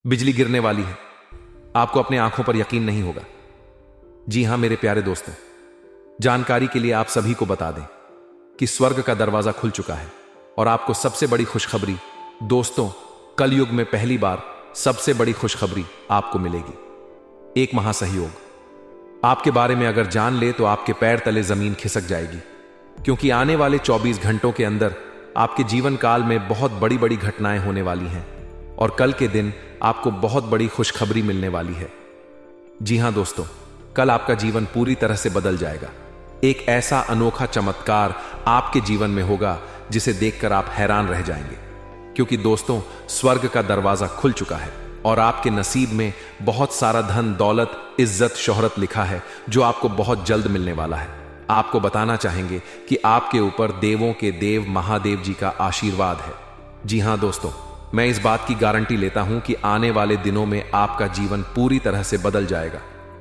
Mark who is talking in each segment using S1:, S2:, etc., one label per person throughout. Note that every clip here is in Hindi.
S1: बिजली गिरने वाली है, आपको अपने आंखों पर यकीन नहीं होगा। जी हां मेरे प्यारे दोस्तों, जानकारी के लिए आप सभी को बता दें कि स्वर्ग का दरवाजा खुल चुका है और आपको सबसे बड़ी खुशखबरी दोस्तों, कलयुग में पहली बार सबसे बड़ी खुशखबरी आपको मिलेगी। एक महासहयोग आपके बारे में अगर जान ले तो आपके पैर तले जमीन खिसक जाएगी, क्योंकि आने वाले 24 घंटों के अंदर आपके जीवन काल में बहुत बड़ी बड़ी घटनाएं होने वाली हैं और कल के दिन आपको बहुत बड़ी खुशखबरी मिलने वाली है। जी हां दोस्तों, कल आपका जीवन पूरी तरह से बदल जाएगा। एक ऐसा अनोखा चमत्कार आपके जीवन में होगा जिसे देखकर आप हैरान रह जाएंगे, क्योंकि दोस्तों स्वर्ग का दरवाजा खुल चुका है और आपके नसीब में बहुत सारा धन, दौलत, इज्जत, शोहरत लिखा है जो आपको बहुत जल्द मिलने वाला है। आपको बताना चाहेंगे कि आपके ऊपर देवों के देव महादेव जी का आशीर्वाद है। जी हां दोस्तों, मैं इस बात की गारंटी लेता हूं कि आने वाले दिनों में आपका जीवन पूरी तरह से बदल जाएगा।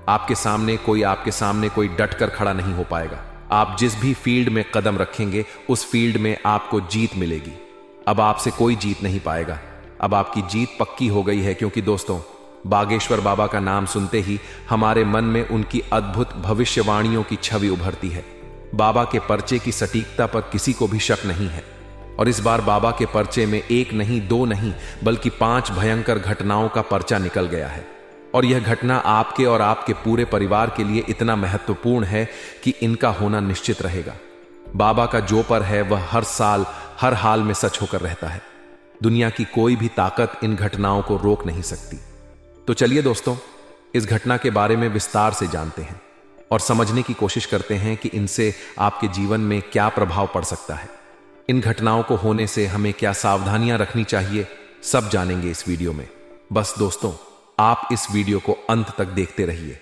S1: आपके सामने कोई डटकर खड़ा नहीं हो पाएगा। आप जिस भी फील्ड में कदम रखेंगे उस फील्ड में आपको जीत मिलेगी। अब आपसे कोई जीत नहीं पाएगा। अब आपकी जीत पक्की हो गई है, क्योंकि दोस्तों बागेश्वर बाबा का नाम सुनते ही हमारे मन में उनकी अद्भुत भविष्यवाणियों की छवि उभरती है। बाबा के पर्चे की सटीकता पर किसी को भी शक नहीं है और इस बार बाबा के पर्चे में एक नहीं, दो नहीं, बल्कि 5 भयंकर घटनाओं का पर्चा निकल गया है। और यह घटना आपके और आपके पूरे परिवार के लिए इतना महत्वपूर्ण है कि इनका होना निश्चित रहेगा। बाबा का जो पर है वह हर साल हर हाल में सच होकर रहता है। दुनिया की कोई भी ताकत इन घटनाओं को रोक नहीं सकती। तो चलिए दोस्तों, इस घटना के बारे में विस्तार से जानते हैं और समझने की कोशिश करते हैं कि इनसे आपके जीवन में क्या प्रभाव पड़ सकता है। इन घटनाओं को होने से हमें क्या सावधानियां रखनी चाहिए, सब जानेंगे इस वीडियो में। बस दोस्तों, आप इस वीडियो को अंत तक देखते रहिए।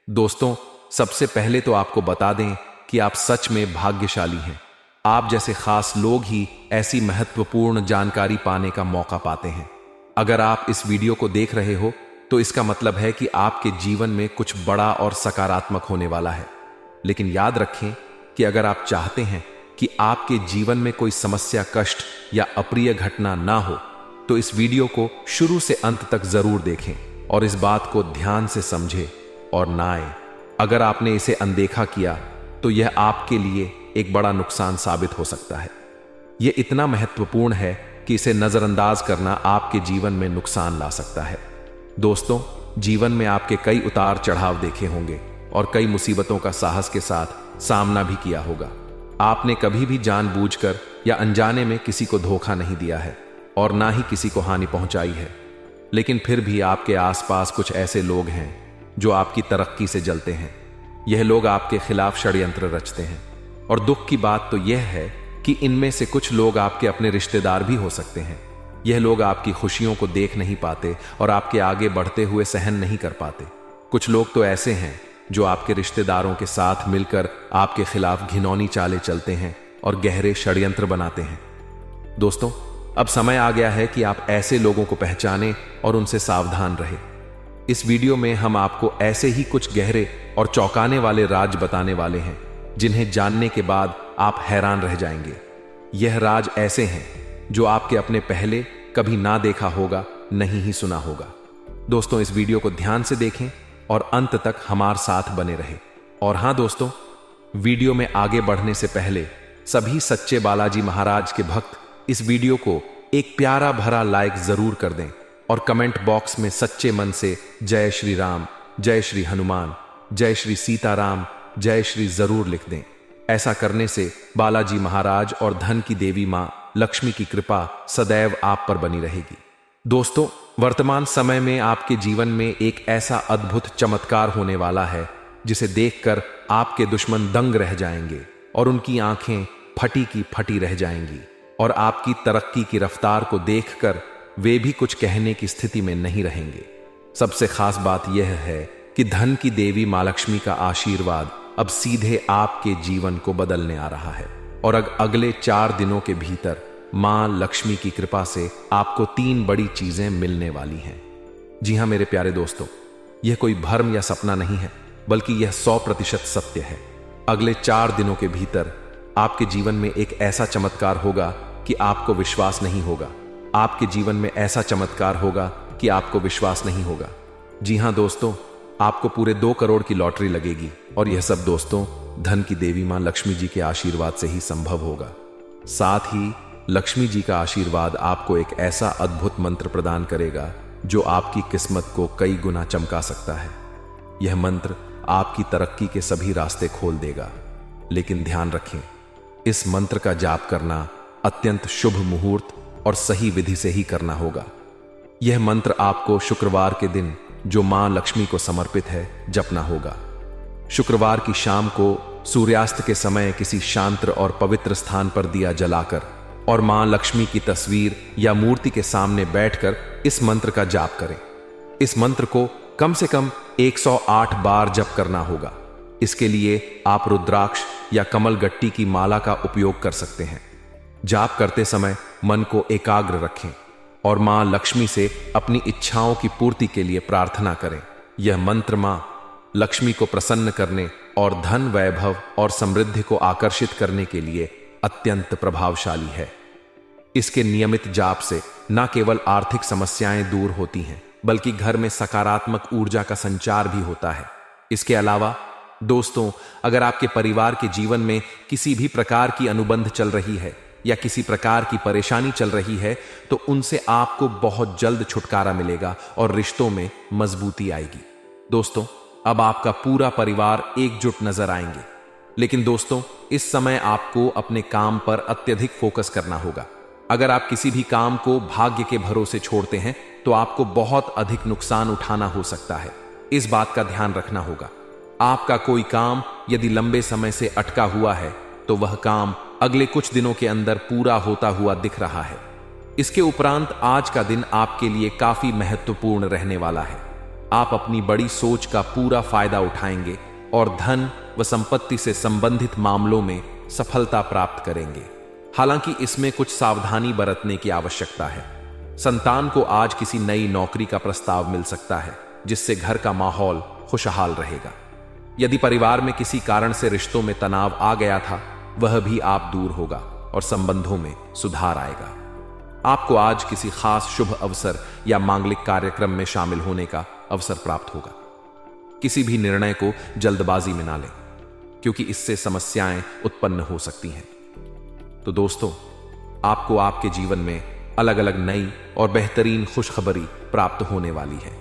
S1: दोस्तों, सबसे पहले तो आपको बता दें कि आप सच में भाग्यशाली हैं। आप जैसे खास लोग ही ऐसी महत्वपूर्ण जानकारी पाने का मौका पाते हैं। अगर आप इस वीडियो को देख रहे हो तो इसका मतलब है कि आपके जीवन में कुछ बड़ा और सकारात्मक होने वाला है। लेकिन याद रखें कि अगर आप चाहते हैं कि आपके जीवन में कोई समस्या, कष्ट या अप्रिय घटना ना हो तो इस वीडियो को शुरू से अंत तक जरूर देखें और इस बात को ध्यान से समझें और ना आए। अगर आपने इसे अनदेखा किया तो यह आपके लिए एक बड़ा नुकसान साबित हो सकता है। यह इतना महत्वपूर्ण है कि इसे नजरअंदाज करना आपके जीवन में नुकसान ला सकता है। दोस्तों, जीवन में आपके कई उतार चढ़ाव देखे होंगे और कई मुसीबतों का साहस के साथ सामना भी किया होगा। आपने कभी भी जानबूझकर या अनजाने में किसी को धोखा नहीं दिया है और ना ही किसी को हानि पहुंचाई है। लेकिन फिर भी आपके आसपास कुछ ऐसे लोग हैं जो आपकी तरक्की से जलते हैं। यह लोग आपके खिलाफ षड्यंत्र रचते हैं और दुख की बात तो यह है कि इनमें से कुछ लोग आपके अपने रिश्तेदार भी हो सकते हैं। यह लोग आपकी खुशियों को देख नहीं पाते और आपके आगे बढ़ते हुए सहन नहीं कर पाते। कुछ लोग तो ऐसे हैं जो आपके रिश्तेदारों के साथ मिलकर आपके खिलाफ घिनौनी चालें चलते हैं और गहरे षड्यंत्र बनाते हैं। दोस्तों, अब समय आ गया है कि आप ऐसे लोगों को पहचानें और उनसे सावधान रहें। इस वीडियो में हम आपको ऐसे ही कुछ गहरे और चौंकाने वाले राज बताने वाले हैं जिन्हें जानने के बाद आप हैरान रह जाएंगे। यह राज ऐसे हैं जो आपके अपने पहले कभी ना देखा होगा, नहीं ही सुना होगा। दोस्तों, इस वीडियो को ध्यान से देखें और अंत तक हमारे साथ बने रहे। और हां दोस्तों, वीडियो में आगे बढ़ने से पहले सभी सच्चे बालाजी महाराज के भक्त इस वीडियो को एक प्यारा भरा लाइक जरूर कर दें और कमेंट बॉक्स में सच्चे मन से जय श्री राम, जय श्री हनुमान, जय श्री सीताराम, जय श्री जरूर लिख दें। ऐसा करने से बालाजी महाराज और धन की देवी मां लक्ष्मी की कृपा सदैव आप पर बनी रहेगी। दोस्तों, वर्तमान समय में आपके जीवन में एक ऐसा अद्भुत चमत्कार होने वाला है जिसे देखकर आपके दुश्मन दंग रह जाएंगे और उनकी आंखें फटी की फटी रह जाएंगी और आपकी तरक्की की रफ्तार को देखकर वे भी कुछ कहने की स्थिति में नहीं रहेंगे। सबसे खास बात यह है कि धन की देवी मां लक्ष्मी का आशीर्वाद अब सीधे आपके जीवन को बदलने आ रहा है और अगले 4 दिनों के भीतर मां लक्ष्मी की कृपा से आपको 3 बड़ी चीजें मिलने वाली हैं। जी हां मेरे प्यारे दोस्तों, यह कोई भ्रम या सपना नहीं है, बल्कि यह 100% सत्य है। अगले 4 दिनों के भीतर आपके जीवन में एक ऐसा चमत्कार होगा कि आपको विश्वास नहीं होगा। आपके जीवन में ऐसा चमत्कार होगा कि आपको विश्वास नहीं होगा। जी हां दोस्तों, आपको पूरे 2 करोड़ की लॉटरी लगेगी और यह सब दोस्तों धन की देवी मां लक्ष्मी जी के आशीर्वाद से ही संभव होगा। साथ ही लक्ष्मी जी का आशीर्वाद आपको एक ऐसा अद्भुत मंत्र प्रदान करेगा जो आपकी किस्मत को कई गुना चमका सकता है। यह मंत्र आपकी तरक्की के सभी रास्ते खोल देगा। लेकिन ध्यान रखें, इस मंत्र का जाप करना अत्यंत शुभ मुहूर्त और सही विधि से ही करना होगा। यह मंत्र आपको शुक्रवार के दिन, जो मां लक्ष्मी को समर्पित है, जपना होगा। शुक्रवार की शाम को सूर्यास्त के समय किसी शांत और पवित्र स्थान पर दिया जलाकर और मां लक्ष्मी की तस्वीर या मूर्ति के सामने बैठकर इस मंत्र का जाप करें। इस मंत्र को कम से कम 108 बार जप करना होगा। इसके लिए आप रुद्राक्ष या कमल गट्टी की माला का उपयोग कर सकते हैं। जाप करते समय मन को एकाग्र रखें और मां लक्ष्मी से अपनी इच्छाओं की पूर्ति के लिए प्रार्थना करें। यह मंत्र मां लक्ष्मी को प्रसन्न करने और धन, वैभव और समृद्धि को आकर्षित करने के लिए अत्यंत प्रभावशाली है। इसके नियमित जाप से न केवल आर्थिक समस्याएं दूर होती हैं, बल्कि घर में सकारात्मक ऊर्जा का संचार भी होता है। इसके अलावा दोस्तों, अगर आपके परिवार के जीवन में किसी भी प्रकार की अनुबंध चल रही है या किसी प्रकार की परेशानी चल रही है, तो उनसे आपको बहुत जल्द छुटकारा मिलेगा और रिश्तों में मजबूती आएगी। दोस्तों, अब आपका पूरा परिवार एकजुट नजर आएंगे। लेकिन दोस्तों, इस समय आपको अपने काम पर अत्यधिक फोकस करना होगा। अगर आप किसी भी काम को भाग्य के भरोसे छोड़ते हैं तो आपको बहुत अधिक नुकसान उठाना हो सकता है। इस बात का ध्यान रखना होगा। आपका कोई काम यदि लंबे समय से अटका हुआ है तो वह काम अगले कुछ दिनों के अंदर पूरा होता हुआ दिख रहा है। इसके उपरांत आज का दिन आपके लिए काफी महत्वपूर्ण रहने वाला है। आप अपनी बड़ी सोच का पूरा फायदा उठाएंगे और धन व संपत्ति से संबंधित मामलों में सफलता प्राप्त करेंगे। हालांकि इसमें कुछ सावधानी बरतने की आवश्यकता है। संतान को आज किसी नई नौकरी का प्रस्ताव मिल सकता है, जिससे घर का माहौल खुशहाल रहेगा। यदि परिवार में किसी कारण से रिश्तों में तनाव आ गया था, वह भी आप दूर होगा और संबंधों में सुधार आएगा। आपको आज किसी खास शुभ अवसर या मांगलिक कार्यक्रम में शामिल होने का अवसर प्राप्त होगा। किसी भी निर्णय को जल्दबाजी में ना लें, क्योंकि इससे समस्याएं उत्पन्न हो सकती हैं। तो दोस्तों, आपको आपके जीवन में अलग अलग नई और बेहतरीन खुशखबरी प्राप्त होने वाली है।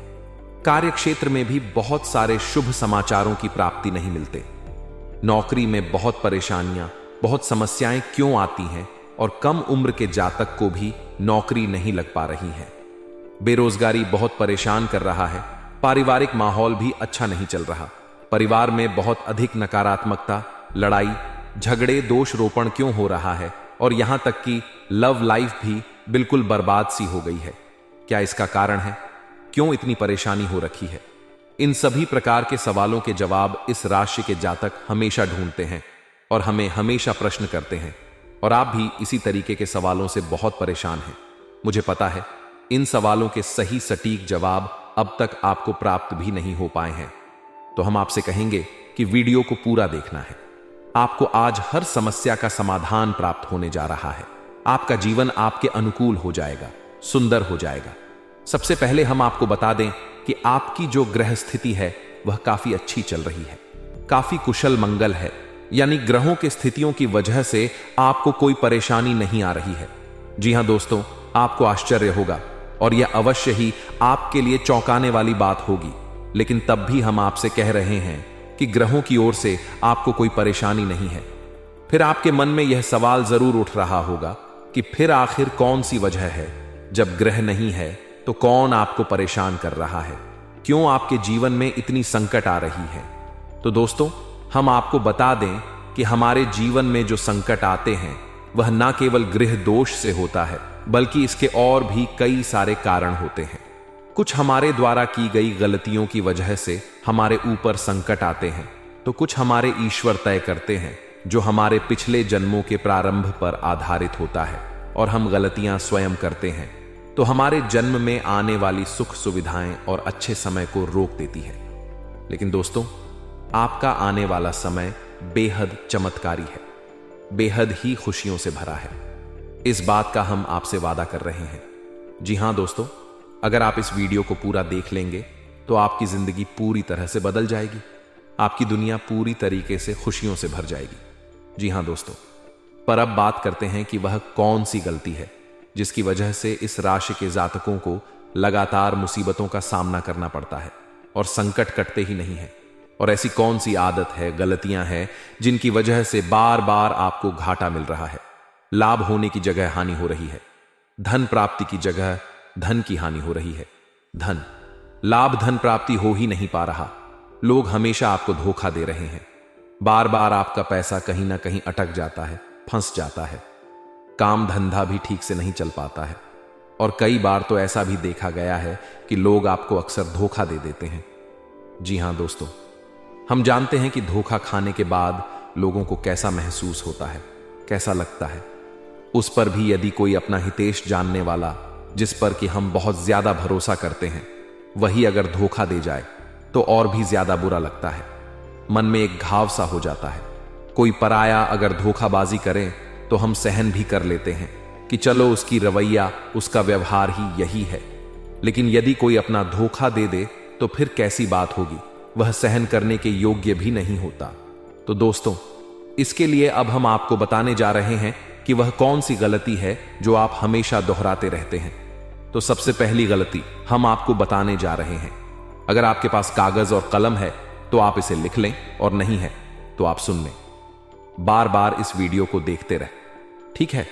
S1: कार्य क्षेत्र में भी बहुत सारे शुभ समाचारों की प्राप्ति नहीं मिलते। नौकरी में बहुत परेशानियां, बहुत समस्याएं क्यों आती हैं और कम उम्र के जातक को भी नौकरी नहीं लग पा रही है। बेरोजगारी बहुत परेशान कर रहा है। पारिवारिक माहौल भी अच्छा नहीं चल रहा। परिवार में बहुत अधिक नकारात्मकता, लड़ाई झगड़े, दोष रोपण क्यों हो रहा है और यहां तक कि लव लाइफ भी बिल्कुल बर्बाद सी हो गई है। क्या इसका कारण है? क्यों इतनी परेशानी हो रखी है? इन सभी प्रकार के सवालों के जवाब इस राशि के जातक हमेशा ढूंढते हैं और हमें हमेशा प्रश्न करते हैं, और आप भी इसी तरीके के सवालों से बहुत परेशान हैं। मुझे पता है, इन सवालों के सही सटीक जवाब अब तक आपको प्राप्त भी नहीं हो पाए हैं। तो हम आपसे कहेंगे कि वीडियो को पूरा देखना है। आपको आज हर समस्या का समाधान प्राप्त होने जा रहा है। आपका जीवन आपके अनुकूल हो जाएगा, सुंदर हो जाएगा। सबसे पहले हम आपको बता दें कि आपकी जो ग्रह स्थिति है वह काफी अच्छी चल रही है, काफी कुशल मंगल है। यानी ग्रहों की स्थितियों की वजह से आपको कोई परेशानी नहीं आ रही है। जी हां दोस्तों, आपको आश्चर्य होगा और यह अवश्य ही आपके लिए चौंकाने वाली बात होगी, लेकिन तब भी हम आपसे कह रहे हैं कि ग्रहों की ओर से आपको कोई परेशानी नहीं है। फिर आपके मन में यह सवाल जरूर उठ रहा होगा कि फिर आखिर कौन सी वजह है? जब ग्रह नहीं है तो कौन आपको परेशान कर रहा है? क्यों आपके जीवन में इतनी संकट आ रही है? तो दोस्तों, हम आपको बता दें कि हमारे जीवन में जो संकट आते हैं वह न केवल गृह दोष से होता है, बल्कि इसके और भी कई सारे कारण होते हैं। कुछ हमारे द्वारा की गई गलतियों की वजह से हमारे ऊपर संकट आते हैं, तो कुछ हमारे ईश्वर तय करते हैं, जो हमारे पिछले जन्मों के प्रारंभ पर आधारित होता है, और हम गलतियां स्वयं करते हैं तो हमारे जन्म में आने वाली सुख सुविधाएं और अच्छे समय को रोक देती है। लेकिन दोस्तों, आपका आने वाला समय बेहद चमत्कारी है, बेहद ही खुशियों से भरा है। इस बात का हम आपसे वादा कर रहे हैं। जी हां दोस्तों, अगर आप इस वीडियो को पूरा देख लेंगे तो आपकी जिंदगी पूरी तरह से बदल जाएगी। आपकी दुनिया पूरी तरीके से खुशियों से भर जाएगी। जी हां दोस्तों, पर अब बात करते हैं कि वह कौन सी गलती है जिसकी वजह से इस राशि के जातकों को लगातार मुसीबतों का सामना करना पड़ता है और संकट कटते ही नहीं है। और ऐसी कौन सी आदत है, गलतियां हैं जिनकी वजह से बार बार आपको घाटा मिल रहा है, लाभ होने की जगह हानि हो रही है, धन प्राप्ति की जगह धन की हानि हो रही है, धन प्राप्ति हो ही नहीं पा रहा, लोग हमेशा आपको धोखा दे रहे हैं, बार बार आपका पैसा कहीं ना कहीं अटक जाता है, फंस जाता है, काम धंधा भी ठीक से नहीं चल पाता है, और कई बार तो ऐसा भी देखा गया है कि लोग आपको अक्सर धोखा दे देते हैं। जी हां दोस्तों, हम जानते हैं कि धोखा खाने के बाद लोगों को कैसा महसूस होता है, कैसा लगता है। उस पर भी यदि कोई अपना हितेश जानने वाला, जिस पर कि हम बहुत ज्यादा भरोसा करते हैं, वही अगर धोखा दे जाए तो और भी ज्यादा बुरा लगता है, मन में एक घाव सा हो जाता है। कोई पराया अगर धोखाबाजी करे तो हम सहन भी कर लेते हैं कि चलो उसकी रवैया, उसका व्यवहार ही यही है, लेकिन यदि कोई अपना धोखा दे दे तो फिर कैसी बात होगी, वह सहन करने के योग्य भी नहीं होता। तो दोस्तों, इसके लिए अब हम आपको बताने जा रहे हैं कि वह कौन सी गलती है जो आप हमेशा दोहराते रहते हैं। तो सबसे पहली गलती हम आपको बताने जा रहे हैं। अगर आपके पास कागज और कलम है तो आप इसे लिख लें, और नहीं है तो आप सुन लें, बार बार इस वीडियो को देखते रहे, ठीक है।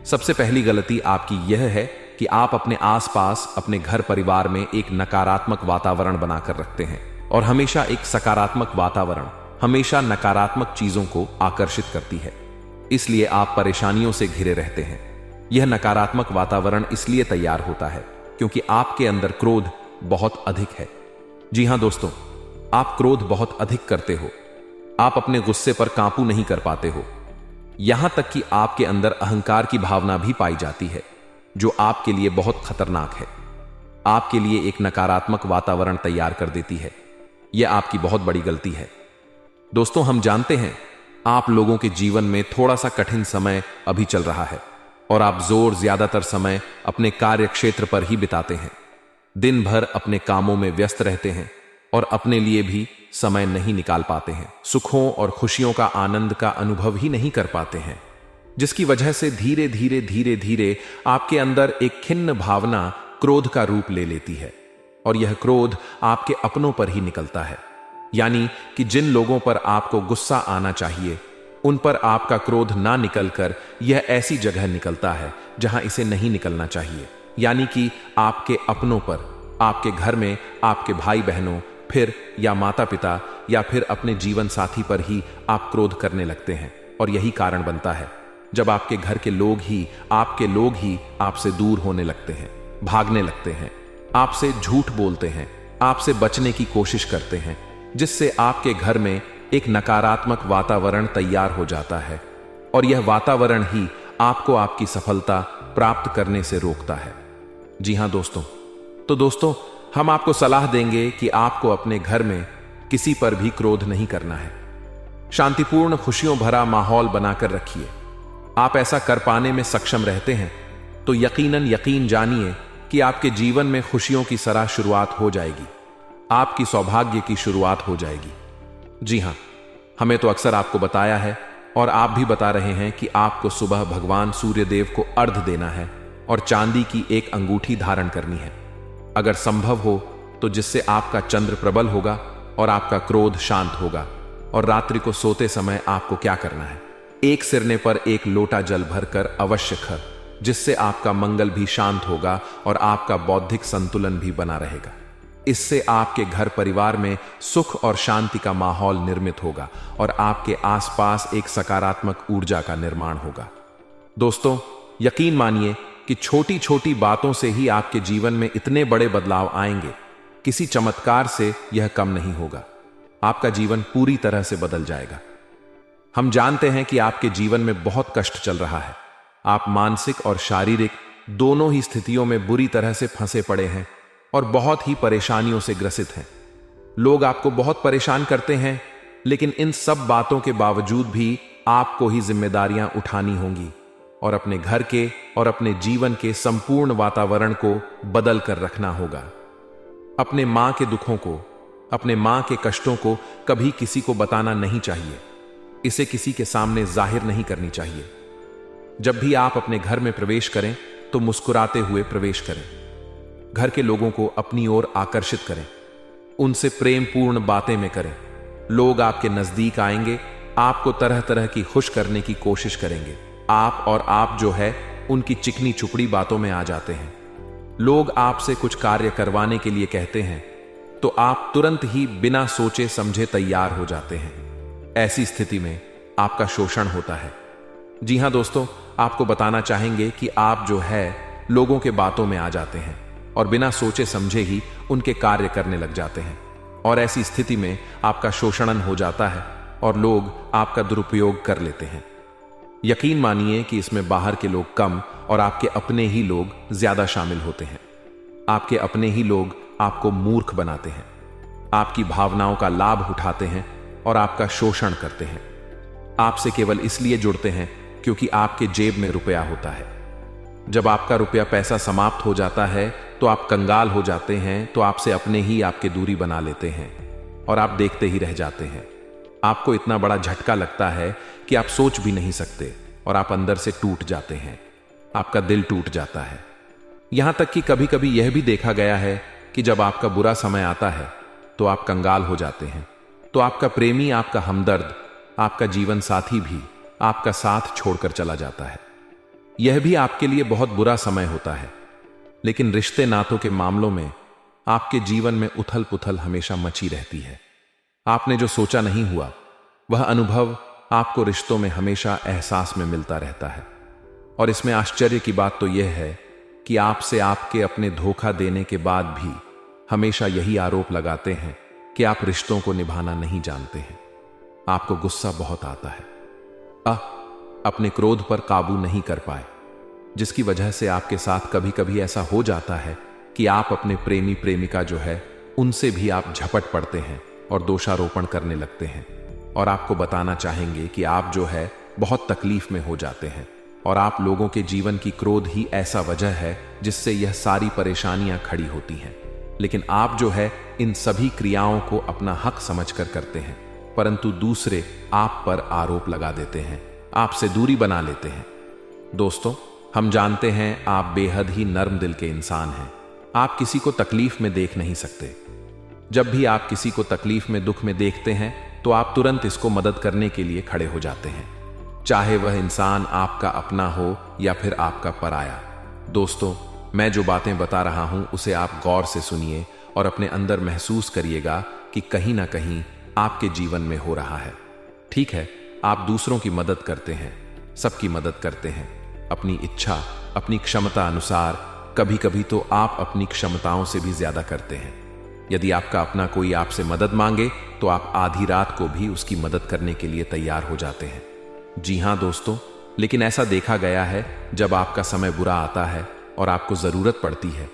S1: सबसे पहली गलती आपकी यह है कि आप अपने आसपास, अपने घर परिवार में एक नकारात्मक वातावरण बनाकर रखते हैं, और हमेशा एक सकारात्मक वातावरण हमेशा नकारात्मक चीजों को आकर्षित करती है, इसलिए आप परेशानियों से घिरे रहते हैं। यह नकारात्मक वातावरण इसलिए तैयार होता है क्योंकि आपके अंदर क्रोध बहुत अधिक है। जी हां दोस्तों, आप क्रोध बहुत अधिक करते हो, आप अपने गुस्से पर काबू नहीं कर पाते हो, यहां तक कि आपके अंदर अहंकार की भावना भी पाई जाती है, जो आपके लिए बहुत खतरनाक है, आपके लिए एक नकारात्मक वातावरण तैयार कर देती है। यह आपकी बहुत बड़ी गलती है। दोस्तों, हम जानते हैं आप लोगों के जीवन में थोड़ा सा कठिन समय अभी चल रहा है, और आप ज्यादातर समय अपने कार्य क्षेत्र पर ही बिताते हैं, दिन भर अपने कामों में व्यस्त रहते हैं और अपने लिए भी समय नहीं निकाल पाते हैं, सुखों और खुशियों का आनंद का अनुभव ही नहीं कर पाते हैं, जिसकी वजह से धीरे धीरे आपके अंदर एक खिन्न भावना क्रोध का रूप ले लेती है, और यह क्रोध आपके अपनों पर ही निकलता है। यानी कि जिन लोगों पर आपको गुस्सा आना चाहिए, उन पर आपका क्रोध ना निकलकर यह ऐसी जगह निकलता है जहां इसे नहीं निकलना चाहिए, यानी कि आपके अपनों पर, आपके घर में आपके भाई बहनों, फिर या माता पिता, या फिर अपने जीवन साथी पर ही आप क्रोध करने लगते हैं। और यही कारण बनता है जब आपके घर के लोग ही, आपके लोग ही आपसे दूर होने लगते हैं, भागने लगते हैं, आपसे झूठ बोलते हैं, आपसे बचने की कोशिश करते हैं, जिससे आपके घर में एक नकारात्मक वातावरण तैयार हो जाता है, और यह वातावरण ही आपको आपकी सफलता प्राप्त करने से रोकता है। जी हां दोस्तों, तो दोस्तों, हम आपको सलाह देंगे कि आपको अपने घर में किसी पर भी क्रोध नहीं करना है, शांतिपूर्ण खुशियों भरा माहौल बनाकर रखिए। आप ऐसा कर पाने में सक्षम रहते हैं तो यकीन जानिए कि आपके जीवन में खुशियों की सराह शुरुआत हो जाएगी, आपकी सौभाग्य की शुरुआत हो जाएगी। जी हां, हमें तो अक्सर आपको बताया है, और आप भी बता रहे हैं कि आपको सुबह भगवान सूर्यदेव को अर्घ्य देना है और चांदी की एक अंगूठी धारण करनी है, अगर संभव हो तो, जिससे आपका चंद्र प्रबल होगा और आपका क्रोध शांत होगा। और रात्रि को सोते समय आपको क्या करना है, एक सिरने पर एक लोटा जल भरकर अवश्य खाएं, जिससे आपका मंगल भी शांत होगा और आपका बौद्धिक संतुलन भी बना रहेगा। इससे आपके घर परिवार में सुख और शांति का माहौल निर्मित होगा और आपके आसपास एक सकारात्मक ऊर्जा का निर्माण होगा। दोस्तों, यकीन मानिए कि छोटी छोटी बातों से ही आपके जीवन में इतने बड़े बदलाव आएंगे, किसी चमत्कार से यह कम नहीं होगा। आपका जीवन पूरी तरह से बदल जाएगा। हम जानते हैं कि आपके जीवन में बहुत कष्ट चल रहा है, आप मानसिक और शारीरिक दोनों ही स्थितियों में बुरी तरह से फंसे पड़े हैं और बहुत ही परेशानियों से ग्रसित हैं। लोग आपको बहुत परेशान करते हैं, लेकिन इन सब बातों के बावजूद भी आपको ही जिम्मेदारियां उठानी होंगी। और अपने घर के और अपने जीवन के संपूर्ण वातावरण को बदल कर रखना होगा। अपने मां के दुखों को, अपने मां के कष्टों को कभी किसी को बताना नहीं चाहिए। इसे किसी के सामने जाहिर नहीं करनी चाहिए। जब भी आप अपने घर में प्रवेश करें तो मुस्कुराते हुए प्रवेश करें। घर के लोगों को अपनी ओर आकर्षित करें, उनसे प्रेम पूर्ण बातें में करें। लोग आपके नजदीक आएंगे, आपको तरह तरह की खुश करने की कोशिश करेंगे। आप जो है उनकी चिकनी चुपड़ी बातों में आ जाते हैं। लोग आपसे कुछ कार्य करवाने के लिए कहते हैं तो आप तुरंत ही बिना सोचे समझे तैयार हो जाते हैं। ऐसी स्थिति में आपका शोषण होता है। जी हां दोस्तों, आपको बताना चाहेंगे कि आप जो है लोगों के बातों में आ जाते हैं और बिना सोचे समझे ही उनके कार्य करने लग जाते हैं, और ऐसी स्थिति में आपका शोषण हो जाता है और लोग आपका दुरुपयोग कर लेते हैं। यकीन मानिए कि इसमें बाहर के लोग कम और आपके अपने ही लोग ज्यादा शामिल होते हैं। आपके अपने ही लोग आपको मूर्ख बनाते हैं, आपकी भावनाओं का लाभ उठाते हैं और आपका शोषण करते हैं। आपसे केवल इसलिए जुड़ते हैं क्योंकि आपके जेब में रुपया होता है। जब आपका रुपया पैसा समाप्त हो जाता है तो आप कंगाल हो जाते हैं, तो आपसे अपने ही आपके दूरी बना लेते हैं और आप देखते ही रह जाते हैं। आपको इतना बड़ा झटका लगता है कि आप सोच भी नहीं सकते और आप अंदर से टूट जाते हैं। आपका दिल टूट जाता है। यहां तक कि कभी कभी यह भी देखा गया है कि जब आपका बुरा समय आता है तो आप कंगाल हो जाते हैं, तो आपका प्रेमी, आपका हमदर्द, आपका जीवन साथी भी आपका साथ छोड़कर चला जाता है। यह भी आपके लिए बहुत बुरा समय होता है। लेकिन रिश्ते नातों के मामलों में आपके जीवन में उथल पुथल हमेशा मची रहती है। आपने जो सोचा नहीं हुआ वह अनुभव आपको रिश्तों में हमेशा एहसास में मिलता रहता है। और इसमें आश्चर्य की बात तो यह है कि आपसे आपके अपने धोखा देने के बाद भी हमेशा यही आरोप लगाते हैं कि आप रिश्तों को निभाना नहीं जानते हैं। आपको गुस्सा बहुत आता है, अपने क्रोध पर काबू नहीं कर पाए, जिसकी वजह से आपके साथ कभी कभी ऐसा हो जाता है कि आप अपने प्रेमी प्रेमिका जो है उनसे भी आप झपट पड़ते हैं और दोषारोपण करने लगते हैं। और आपको बताना चाहेंगे कि आप जो है बहुत तकलीफ में हो जाते हैं और आप लोगों के जीवन की क्रोध ही ऐसा वजह है जिससे यह सारी परेशानियां खड़ी होती हैं। लेकिन आप जो है इन सभी क्रियाओं को अपना हक समझकर करते हैं, परंतु दूसरे आप पर आरोप लगा देते हैं, आपसे दूरी बना लेते हैं। दोस्तों, हम जानते हैं आप बेहद ही नर्म दिल के इंसान हैं। आप किसी को तकलीफ में देख नहीं सकते। जब भी आप किसी को तकलीफ में, दुख में देखते हैं तो आप तुरंत इसको मदद करने के लिए खड़े हो जाते हैं, चाहे वह इंसान आपका अपना हो या फिर आपका पराया। दोस्तों, मैं जो बातें बता रहा हूं उसे आप गौर से सुनिए और अपने अंदर महसूस करिएगा कि कहीं ना कहीं आपके जीवन में हो रहा है। ठीक है, आप दूसरों की मदद करते हैं, सबकी मदद करते हैं, अपनी इच्छा, अपनी क्षमता अनुसार। कभी कभी तो आप अपनी क्षमताओं से भी ज्यादा करते हैं। यदि आपका अपना कोई आपसे मदद मांगे तो आप आधी रात को भी उसकी मदद करने के लिए तैयार हो जाते हैं। जी हां दोस्तों, लेकिन ऐसा देखा गया है जब आपका समय बुरा आता है और आपको जरूरत पड़ती है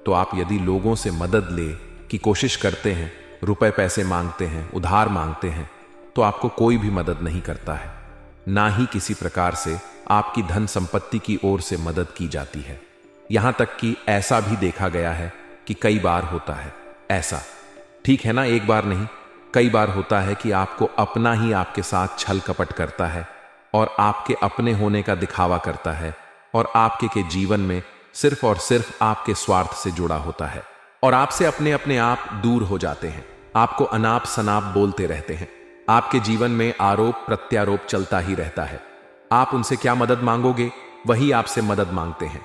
S1: तो आप यदि लोगों से मदद ले की कोशिश करते हैं, रुपए पैसे मांगते हैं, उधार मांगते हैं, तो आपको कोई भी मदद नहीं करता है। ना ही किसी प्रकार से आपकी धन संपत्ति की ओर से मदद की जाती है। यहां तक कि ऐसा भी देखा गया है कि कई बार होता है ऐसा, ठीक है ना, एक बार नहीं कई बार होता है कि आपको अपना ही आपके साथ छल कपट करता है और आपके अपने होने का दिखावा करता है और आपके के जीवन में सिर्फ और सिर्फ आपके स्वार्थ से जुड़ा होता है और आपसे अपने अपने आप दूर हो जाते हैं। आपको अनाप शनाप बोलते रहते हैं। आपके जीवन में आरोप प्रत्यारोप चलता ही रहता है। आप उनसे क्या मदद मांगोगे, वही आपसे मदद मांगते हैं,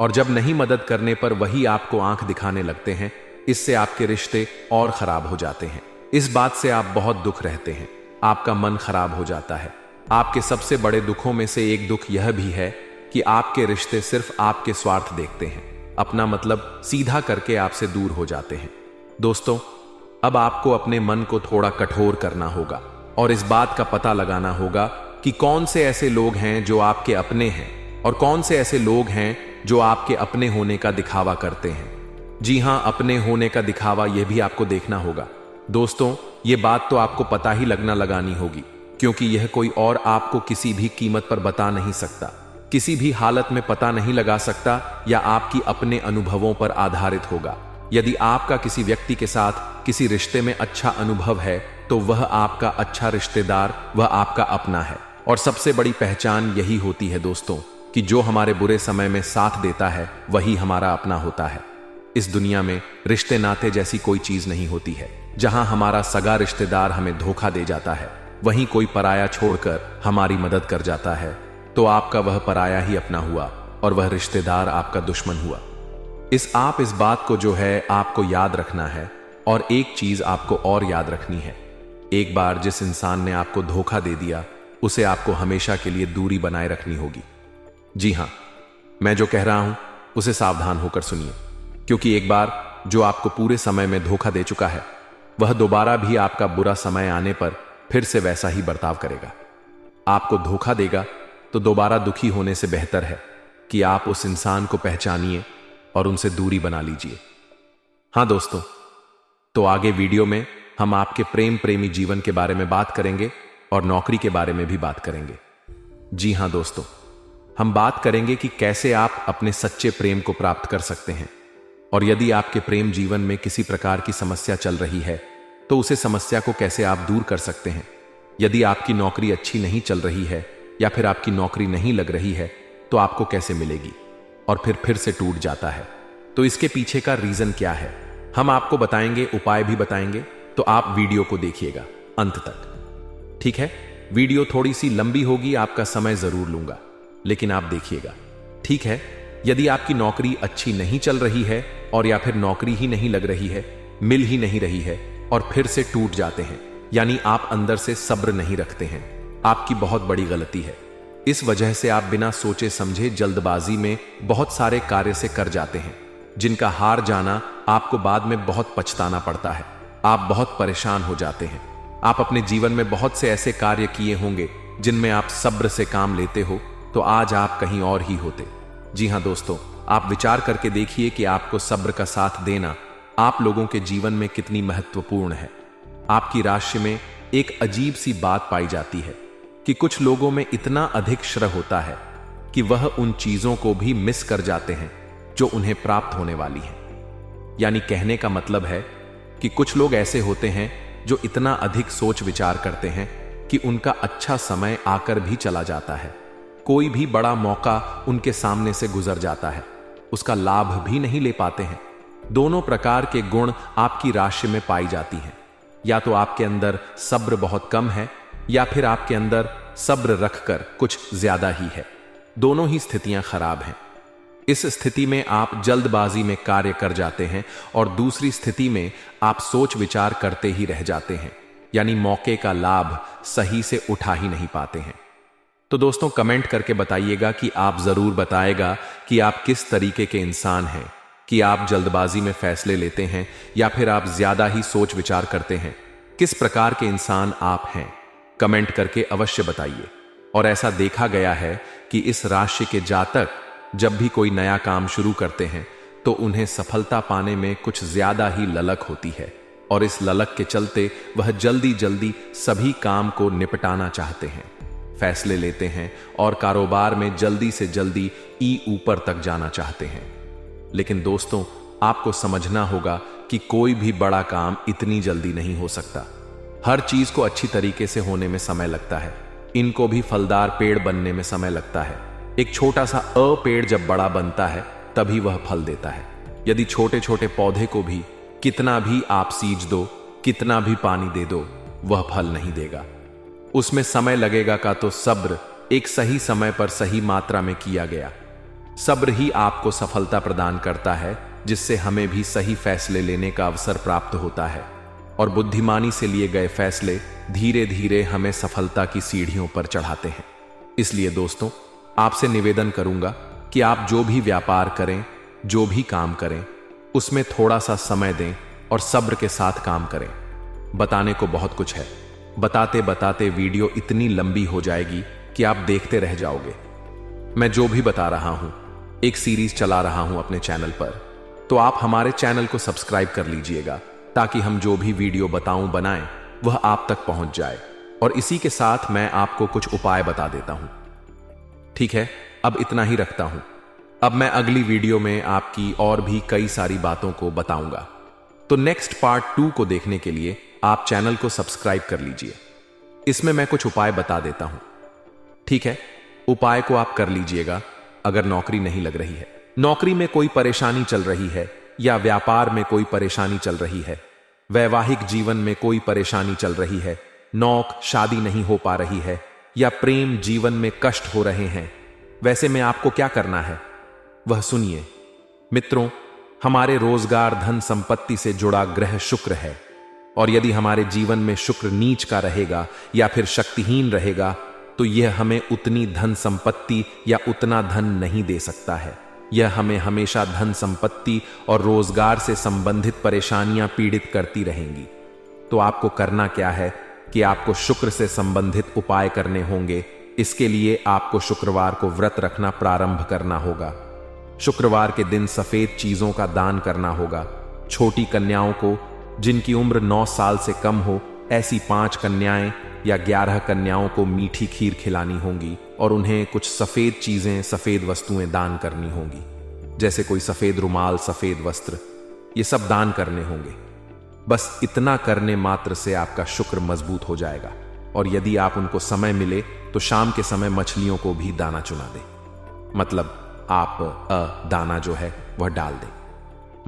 S1: और जब नहीं मदद करने पर वही आपको आंख दिखाने लगते हैं। इससे आपके रिश्ते और खराब हो जाते हैं। इस बात से आप बहुत दुख रहते हैं, आपका मन खराब हो जाता है। आपके सबसे बड़े दुखों में से एक दुख यह भी है कि आपके रिश्ते सिर्फ आपके स्वार्थ देखते हैं, अपना मतलब सीधा करके आपसे दूर हो जाते हैं। दोस्तों, अब आपको अपने मन को थोड़ा कठोर करना होगा और इस बात का पता लगाना होगा कि कौन से ऐसे लोग हैं जो आपके अपने हैं और कौन से ऐसे लोग हैं जो आपके अपने होने का दिखावा करते हैं। जी हां, अपने होने का दिखावा यह भी आपको देखना होगा। दोस्तों, ये बात तो आपको पता ही लगानी होगी, क्योंकि यह कोई और आपको किसी भी कीमत पर बता नहीं सकता। किसी भी हालत में पता नहीं लगा सकता या आपकी अपने अनुभवों पर आधारित होगा। यदि आपका किसी व्यक्ति के साथ किसी रिश्ते में अच्छा अनुभव है तो वह आपका अच्छा रिश्तेदार, वह आपका अपना है। और सबसे बड़ी पहचान यही होती है दोस्तों कि जो हमारे बुरे समय में साथ देता है वही हमारा अपना होता है। इस दुनिया में रिश्ते नाते जैसी कोई चीज नहीं होती है। जहां हमारा सगा रिश्तेदार हमें धोखा दे जाता है, वहीं कोई पराया छोड़कर हमारी मदद कर जाता है, तो आपका वह पराया ही अपना हुआ और वह रिश्तेदार आपका दुश्मन हुआ। इस बात को जो है आपको याद रखना है। और एक चीज आपको और याद रखनी है, एक बार जिस इंसान ने आपको धोखा दे दिया उसे आपको हमेशा के लिए दूरी बनाए रखनी होगी। जी हां, मैं जो कह रहा हूं उसे सावधान होकर सुनिए, क्योंकि एक बार जो आपको पूरे समय में धोखा दे चुका है वह दोबारा भी आपका बुरा समय आने पर फिर से वैसा ही बर्ताव करेगा। आपको धोखा देगा तो दोबारा दुखी होने से बेहतर है कि आप उस इंसान को पहचानिए और उनसे दूरी बना लीजिए। हां दोस्तों, तो आगे वीडियो में हम आपके प्रेम प्रेमी जीवन के बारे में बात करेंगे और नौकरी के बारे में भी बात करेंगे। जी हां दोस्तों, हम बात करेंगे कि कैसे आप अपने सच्चे प्रेम को प्राप्त कर सकते हैं। और यदि आपके प्रेम जीवन में किसी प्रकार की समस्या चल रही है तो उसे समस्या को कैसे आप दूर कर सकते हैं। यदि आपकी नौकरी अच्छी नहीं चल रही है या फिर आपकी नौकरी नहीं लग रही है तो आपको कैसे मिलेगी और फिर से टूट जाता है, तो इसके पीछे का रीजन क्या है हम आपको बताएंगे, उपाय भी बताएंगे। तो आप वीडियो को देखिएगा अंत तक, ठीक है। वीडियो थोड़ी सी लंबी होगी, आपका समय जरूर लूंगा, लेकिन आप देखिएगा, ठीक है। यदि आपकी नौकरी अच्छी नहीं चल रही है और या फिर नौकरी ही नहीं लग रही है, मिल ही नहीं रही है और फिर से टूट जाते हैं, यानी आप अंदर से सब्र नहीं रखते हैं, आपकी बहुत बड़ी गलती है। इस वजह से आप बिना सोचे समझे जल्दबाजी में बहुत सारे कार्य से कर जाते हैं, जिनका हार जाना आपको बाद में बहुत पछताना पड़ता है। आप बहुत परेशान हो जाते हैं। आप अपने जीवन में बहुत से ऐसे कार्य किए होंगे जिनमें आप सब्र से काम लेते हो, तो आज आप कहीं और ही होते। जी हां दोस्तों, आप विचार करके देखिए कि आपको सब्र का साथ देना आप लोगों के जीवन में कितनी महत्वपूर्ण है। आपकी राशि में एक अजीब सी बात पाई जाती है कि कुछ लोगों में इतना अधिक श्रह होता है कि वह उन चीजों को भी मिस कर जाते हैं जो उन्हें प्राप्त होने वाली है। यानी कहने का मतलब है कि कुछ लोग ऐसे होते हैं जो इतना अधिक सोच विचार करते हैं कि उनका अच्छा समय आकर भी चला जाता है। कोई भी बड़ा मौका उनके सामने से गुजर जाता है, उसका लाभ भी नहीं ले पाते हैं। दोनों प्रकार के गुण आपकी राशि में पाई जाती हैं। या तो आपके अंदर सब्र बहुत कम है या फिर आपके अंदर सब्र रखकर कुछ ज्यादा ही है। दोनों ही स्थितियां खराब हैं। इस स्थिति में आप जल्दबाजी में कार्य कर जाते हैं और दूसरी स्थिति में आप सोच विचार करते ही रह जाते हैं, यानी मौके का लाभ सही से उठा ही नहीं पाते हैं। तो दोस्तों, कमेंट करके बताइएगा कि आप जरूर बताएगा कि आप किस तरीके के इंसान हैं, कि आप जल्दबाजी में फैसले लेते हैं या फिर आप ज्यादा ही सोच विचार करते हैं। किस प्रकार के इंसान आप हैं, कमेंट करके अवश्य बताइए। और ऐसा देखा गया है कि इस राशि के जातक जब भी कोई नया काम शुरू करते हैं तो उन्हें सफलता पाने में कुछ ज्यादा ही ललक होती है, और इस ललक के चलते वह जल्दी जल्दी सभी काम को निपटाना चाहते हैं, फैसले लेते हैं और कारोबार में जल्दी से जल्दी ऊपर तक जाना चाहते हैं। लेकिन दोस्तों, आपको समझना होगा कि कोई भी बड़ा काम इतनी जल्दी नहीं हो सकता। हर चीज को अच्छी तरीके से होने में समय लगता है। इनको भी फलदार पेड़ बनने में समय लगता है। एक छोटा सा पेड़ जब बड़ा बनता है तभी वह फल देता है। यदि छोटे छोटे पौधे को भी कितना भी आप सींच दो, कितना भी पानी दे दो, वह फल नहीं देगा। उसमें समय लगेगा का तो सब्र एक सही समय पर सही मात्रा में किया गया सब्र ही आपको सफलता प्रदान करता है, जिससे हमें भी सही फैसले लेने का अवसर प्राप्त होता है और बुद्धिमानी से लिए गए फैसले धीरे धीरे हमें सफलता की सीढ़ियों पर चढ़ाते हैं। इसलिए दोस्तों, आपसे निवेदन करूंगा कि आप जो भी व्यापार करें, जो भी काम करें, उसमें थोड़ा सा समय दें और सब्र के साथ काम करें। बताने को बहुत कुछ है, बताते बताते वीडियो इतनी लंबी हो जाएगी कि आप देखते रह जाओगे। मैं जो भी बता रहा हूं, एक सीरीज चला रहा हूं अपने चैनल पर, तो आप हमारे चैनल को सब्सक्राइब कर लीजिएगा ताकि हम जो भी वीडियो बनाएं वह आप तक पहुंच जाए। और इसी के साथ मैं आपको कुछ उपाय बता देता हूं, ठीक है। अब इतना ही रखता हूं। अब मैं अगली वीडियो में आपकी और भी कई सारी बातों को बताऊंगा। तो नेक्स्ट पार्ट 2 को देखने के लिए आप चैनल को सब्सक्राइब कर लीजिए। इसमें मैं कुछ उपाय बता देता हूं, ठीक है? उपाय को आप कर लीजिएगा। अगर नौकरी नहीं लग रही है, नौकरी में कोई परेशानी चल रही है, या व्यापार में कोई परेशानी चल रही है, वैवाहिक जीवन में कोई परेशानी चल रही है, नौक शादी नहीं हो पा रही है, या प्रेम जीवन में कष्ट हो रहे हैं, वैसे में आपको क्या करना है वह सुनिए। मित्रों, हमारे रोजगार धन संपत्ति से जुड़ा ग्रह शुक्र है, और यदि हमारे जीवन में शुक्र नीच का रहेगा या फिर शक्तिहीन रहेगा तो यह हमें उतनी धन संपत्ति या उतना धन नहीं दे सकता है। यह हमें हमेशा धन संपत्ति और रोजगार से संबंधित परेशानियां पीड़ित करती रहेंगी। तो आपको करना क्या है कि आपको शुक्र से संबंधित उपाय करने होंगे। इसके लिए आपको शुक्रवार को व्रत रखना प्रारंभ करना होगा। शुक्रवार के दिन सफेद चीजों का दान करना होगा। छोटी कन्याओं को जिनकी उम्र 9 साल से कम हो, ऐसी 5 कन्याएं या 11 कन्याओं को मीठी खीर खिलानी होंगी और उन्हें कुछ सफेद चीजें, सफेद वस्तुएं दान करनी होंगी, जैसे कोई सफेद रुमाल, सफेद वस्त्र, ये सब दान करने होंगे। बस इतना करने मात्र से आपका शुक्र मजबूत हो जाएगा। और यदि आप उनको समय मिले तो शाम के समय मछलियों को भी दाना चुना दें, मतलब आप दाना जो है वह डाल दें।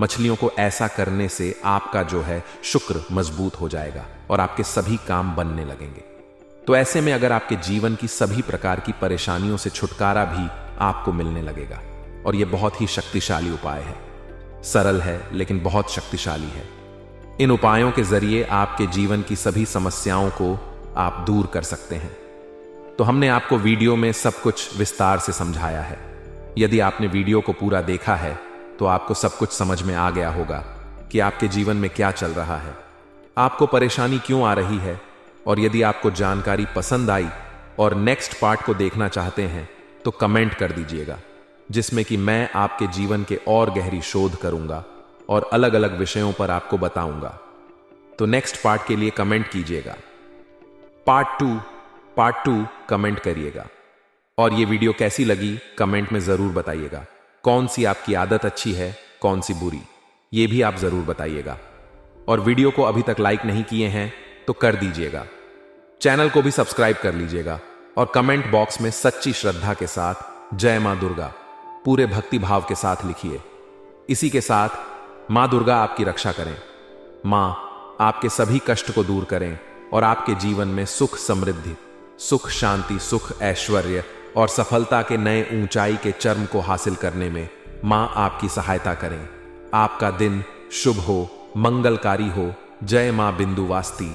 S1: मछलियों को ऐसा करने से आपका जो है शुक्र मजबूत हो जाएगा और आपके सभी काम बनने लगेंगे। तो ऐसे में अगर आपके जीवन की सभी प्रकार की परेशानियों से छुटकारा भी आपको मिलने लगेगा। और यह बहुत ही शक्तिशाली उपाय है, सरल है लेकिन बहुत शक्तिशाली है। इन उपायों के जरिए आपके जीवन की सभी समस्याओं को आप दूर कर सकते हैं। तो हमने आपको वीडियो में सब कुछ विस्तार से समझाया है। यदि आपने वीडियो को पूरा देखा है तो आपको सब कुछ समझ में आ गया होगा कि आपके जीवन में क्या चल रहा है, आपको परेशानी क्यों आ रही है। और यदि आपको जानकारी पसंद आई और नेक्स्ट पार्ट को देखना चाहते हैं तो कमेंट कर दीजिएगा, जिसमें कि मैं आपके जीवन के और गहरी शोध करूंगा और अलग अलग विषयों पर आपको बताऊंगा। तो नेक्स्ट पार्ट के लिए कमेंट कीजिएगा। पार्ट 2 कमेंट करिएगा। और ये वीडियो कैसी लगी कमेंट में जरूर बताइएगा। कौन सी आपकी आदत अच्छी है, कौन सी बुरी, ये भी आप जरूर बताइएगा। और वीडियो को अभी तक लाइक नहीं किए हैं तो कर दीजिएगा। चैनल को भी सब्सक्राइब कर लीजिएगा और कमेंट बॉक्स में सच्ची श्रद्धा के साथ जय मां दुर्गा पूरे भक्ति भाव के साथ लिखिए। इसी के साथ मां दुर्गा आपकी रक्षा करें, मां आपके सभी कष्ट को दूर करें और आपके जीवन में सुख समृद्धि, सुख शांति, सुख ऐश्वर्य और सफलता के नए ऊंचाई के चरम को हासिल करने में मां आपकी सहायता करें। आपका दिन शुभ हो, मंगलकारी हो। जय मां बिंदुवास्ती।